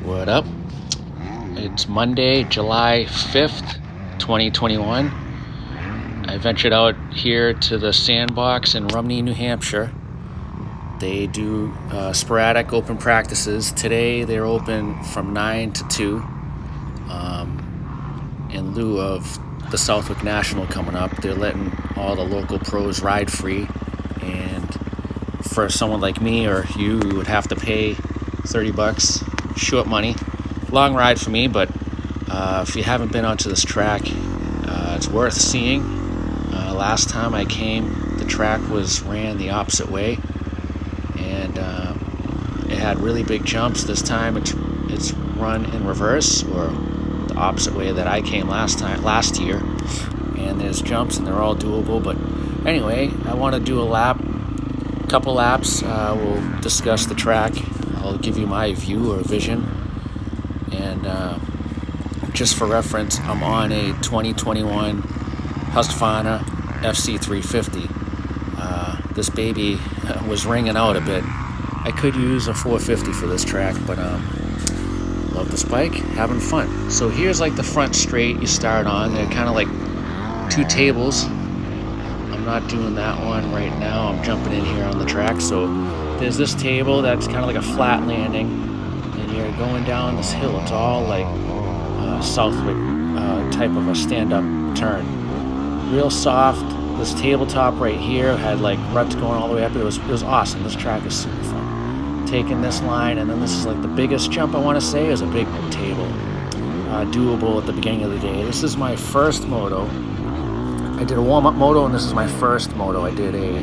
What up? It's Monday, July 5th, 2021. I ventured out here to the Sandbox in Rumney, New Hampshire. They do sporadic open practices. Today they're open from 9 to 2 in lieu of the Southwick National coming up. They're letting all the local pros ride free, and for someone like me or you would have to pay $30. Short money, long ride for me, but if you haven't been onto this track, it's worth seeing. Last time I came, the track ran the opposite way, and it had really big jumps. This time it's run in reverse, or the opposite way that I came last year, and there's jumps and they're all doable. But anyway, I want to do a couple laps. We'll discuss the track. I'll give you my view or vision, and just for reference, I'm on a 2021 Husqvarna FC350. This baby was ringing out a bit. I could use a 450 for this track, but love this bike, having fun. So here's like the front straight you start on. They're kind of like two tables. I'm not doing that one right now. I'm jumping in here on the track. So there's this table that's kind of like a flat landing, and you're going down this hill. It's all like Southwick type of a stand-up turn. Real soft. This tabletop right here had like ruts going all the way up. It was awesome. This track is super fun. Taking this line, and then this is like the biggest jump I want to say is a big table. Doable at the beginning of the day. This is my first moto. I did a warm-up moto, and this is my first moto. I did a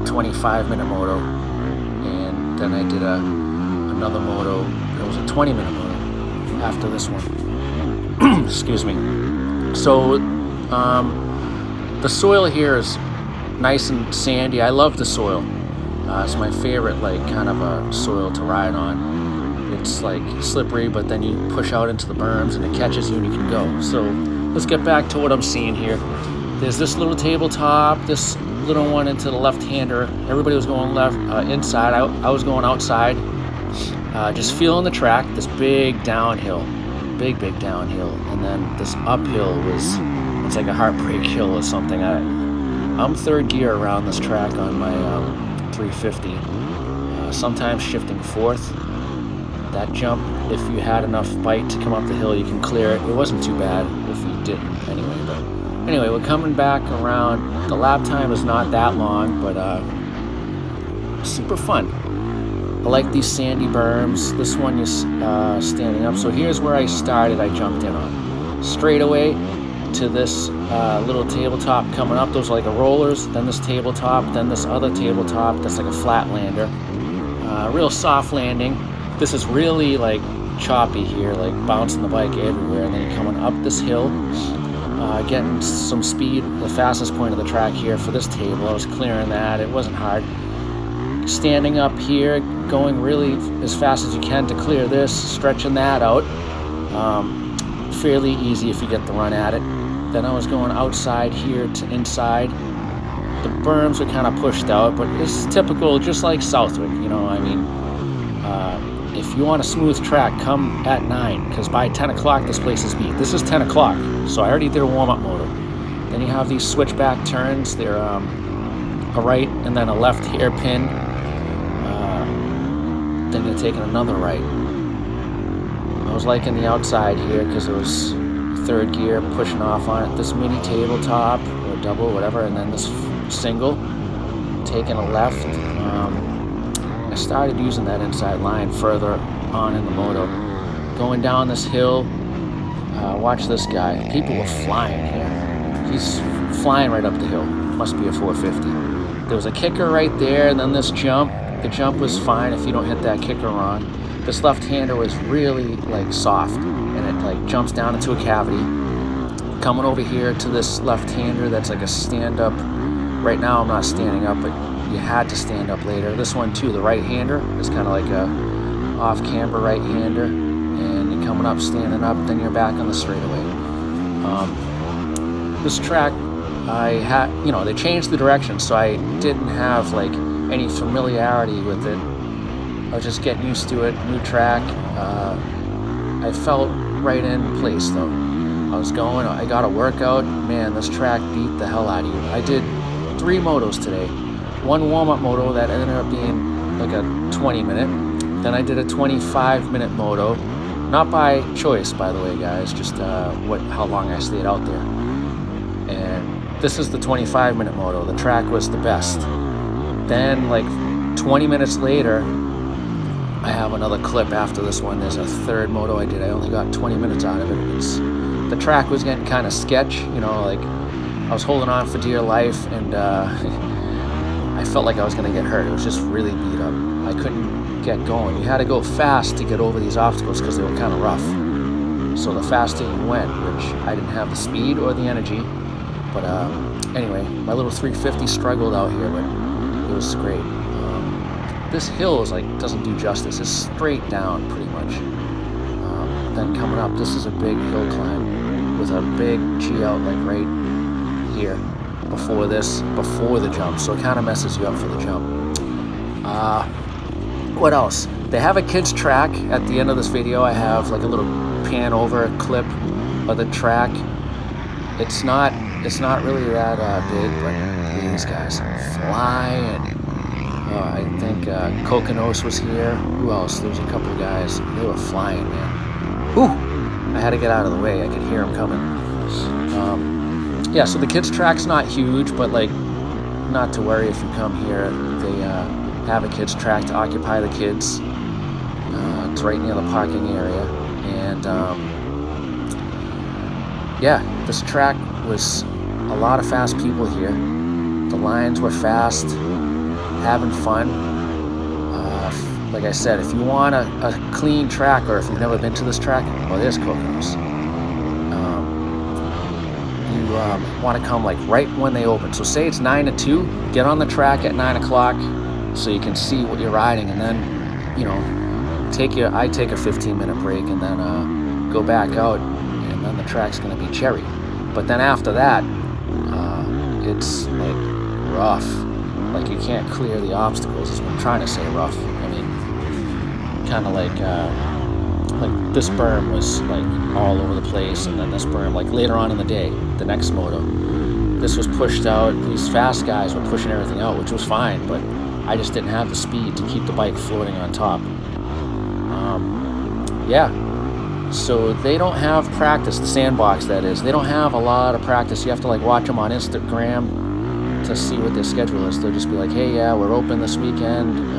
25-minute moto, and then I did another moto. It was a 20-minute moto after this one. Excuse me. So the soil here is nice and sandy. I love the soil. It's my favorite, like, kind of a soil to ride on. It's like slippery, but then you push out into the berms and it catches you and you can go. So let's get back to what I'm seeing here. There's this little tabletop, this little one into the left-hander. Everybody was going left inside. I was going outside, just feeling the track. This big downhill, big downhill, and then this uphill it's like a heartbreak hill or something. I'm third gear around this track on my 350, sometimes shifting fourth. That jump, if you had enough bite to come up the hill, you can clear it. It wasn't too bad if you didn't anyway. But anyway, we're coming back around. The lap time is not that long, but super fun. I like these sandy berms. This one is standing up. So here's where I started. I jumped in on straight away to this little tabletop coming up. Those are like a rollers, then this tabletop, then this other tabletop that's like a flat lander. Real soft landing. This is really like choppy here, like bouncing the bike everywhere, and then you're coming up this hill, getting some speed. The fastest point of the track here for this table, I was clearing that. It wasn't hard. Standing up here, going really as fast as you can to clear this, stretching that out. Fairly easy if you get the run at it. Then I was going outside here to inside. The berms are kind of pushed out, but it's typical, just like Southwick, you know. I mean, if you want a smooth track, come at 9, because by 10 o'clock this place is beat. This is 10 o'clock, so I already did a warm-up moto. Then you have these switchback turns. They're a right and then a left hairpin. Then you're taking another right. I was liking the outside here because it was third gear, pushing off on it. This mini tabletop, or double, whatever, and then this single, taking a left. I started using that inside line further on in the moto. Going down this hill, watch this guy. People were flying here. He's flying right up the hill. Must be a 450. There was a kicker right there, and then this jump. The jump was fine if you don't hit that kicker wrong. This left-hander was really like soft, and it like jumps down into a cavity. Coming over here to this left-hander that's like a stand-up. Right now I'm not standing up, but you had to stand up later. This one too, the right-hander, is kind of like a off-camber right-hander, and you're coming up, standing up, then you're back on the straightaway. This track, they changed the direction, so I didn't have like any familiarity with it. I was just getting used to it, new track. I felt right in place though. I got a workout. Man, this track beat the hell out of you. I did 3 motos today. One warm-up moto that ended up being like a 20-minute. Then I did a 25-minute moto. Not by choice, by the way, guys, just how long I stayed out there. And this is the 25-minute moto. The track was the best. Then, like 20 minutes later, I have another clip after this one. There's a third moto I did. I only got 20 minutes out of it. The track was getting kind of sketch, like I was holding on for dear life, and I felt like I was going to get hurt. It was just really beat up. I couldn't get going. You had to go fast to get over these obstacles because they were kind of rough. So the faster you went, which I didn't have the speed or the energy. But anyway, my little 350 struggled out here, but it was great. This hill is doesn't do justice. It's straight down pretty much. Then coming up, this is a big hill climb with a big G out right here before the jump. So it kind of messes you up for the jump. What else? They have a kids track at the end of this video. I have like a little pan over clip of the track. It's not really that big, but these guys are flying. I think Kokonos was here. Who else? There was a couple of guys. They were flying, man. Whew! I had to get out of the way. I could hear them coming. So the kids track's not huge, but not to worry if you come here. They have a kids track to occupy the kids. It's right near the parking area, and this track was a lot of fast people here. The lines were fast, having fun. Like I said, if you want a clean track, or if you've never been to this track, well, there's Kokonos. You want to come right when they open. So say it's 9 to 2, get on the track at 9 o'clock so you can see what you're riding, and then, I take a 15-minute break and then go back out, and then the track's going to be cherry. But then after that, it's rough. You can't clear the obstacles is what I'm trying to say, rough. I mean, kind of like this berm was all over the place, and then this berm, later on in the day, the next moto, this was pushed out. These fast guys were pushing everything out, which was fine, but I just didn't have the speed to keep the bike floating on top. So they don't have practice, the Sandbox that is. They don't have a lot of practice. You have to watch them on Instagram to see what their schedule is. They'll just be like, hey, yeah, we're open this weekend.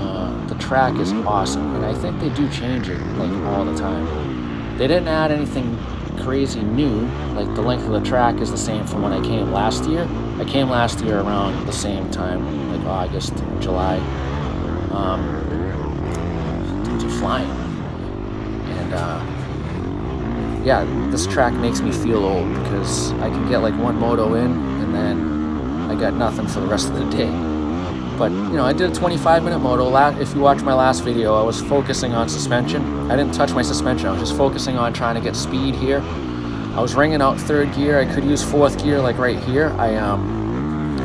The track is awesome, and I think they do change it all the time. They didn't add anything crazy new. The length of the track is the same from when I came last year. I came last year around the same time, August, July. Dudes are flying. And this track makes me feel old because I can get one moto in, and then I got nothing for the rest of the day. But I did a 25-minute moto. If you watch my last video, I was focusing on suspension. I didn't touch my suspension. I was just focusing on trying to get speed here. I was ringing out third gear. I could use fourth gear right here.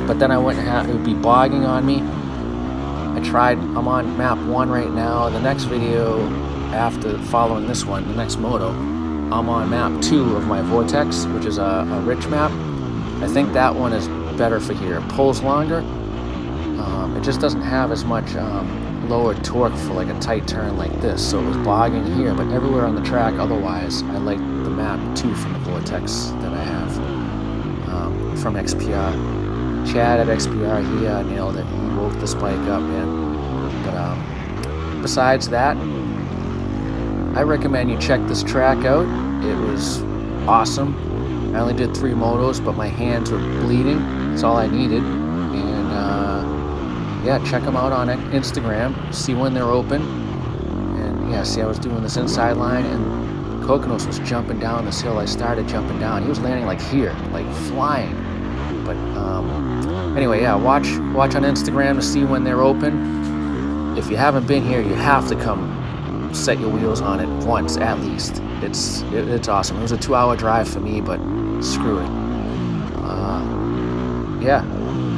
But then I wouldn't have, it would be bogging on me. I'm on map 1 right now. The next video after following this one, the next moto, I'm on map 2 of my Vortex, which is a rich map. I think that one is better for here. It pulls longer. It just doesn't have as much lower torque for a tight turn like this. So it was bogging here, but everywhere on the track otherwise, I like the map 2 from the Vortex that I have from XPR. Chad at XPR, he nailed it. He woke this bike up, man. But besides that, I recommend you check this track out. It was awesome. I only did 3 motos, but my hands were bleeding. That's all I needed. And yeah, check them out on Instagram, see when they're open. And yeah, see, I was doing this inside line, and Kokonos was jumping down this hill. I started jumping down. He was landing like here, like flying. But anyway, yeah, watch on Instagram to see when they're open. If you haven't been here, you have to come set your wheels on it once at least. It's awesome. It was a 2-hour drive for me, but screw it. Yeah,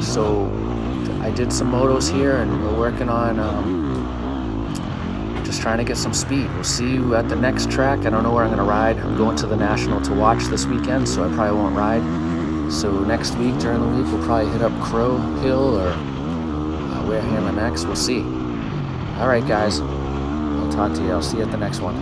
so I did some motos here, and we're working on just trying to get some speed. We'll see you at the next track. I don't know where I'm going to ride. I'm going to the National to watch this weekend, so I probably won't ride. So next week, during the week, we'll probably hit up Crow Hill or Wareham next. We'll see. All right, guys. I'll talk to you. I'll see you at the next one.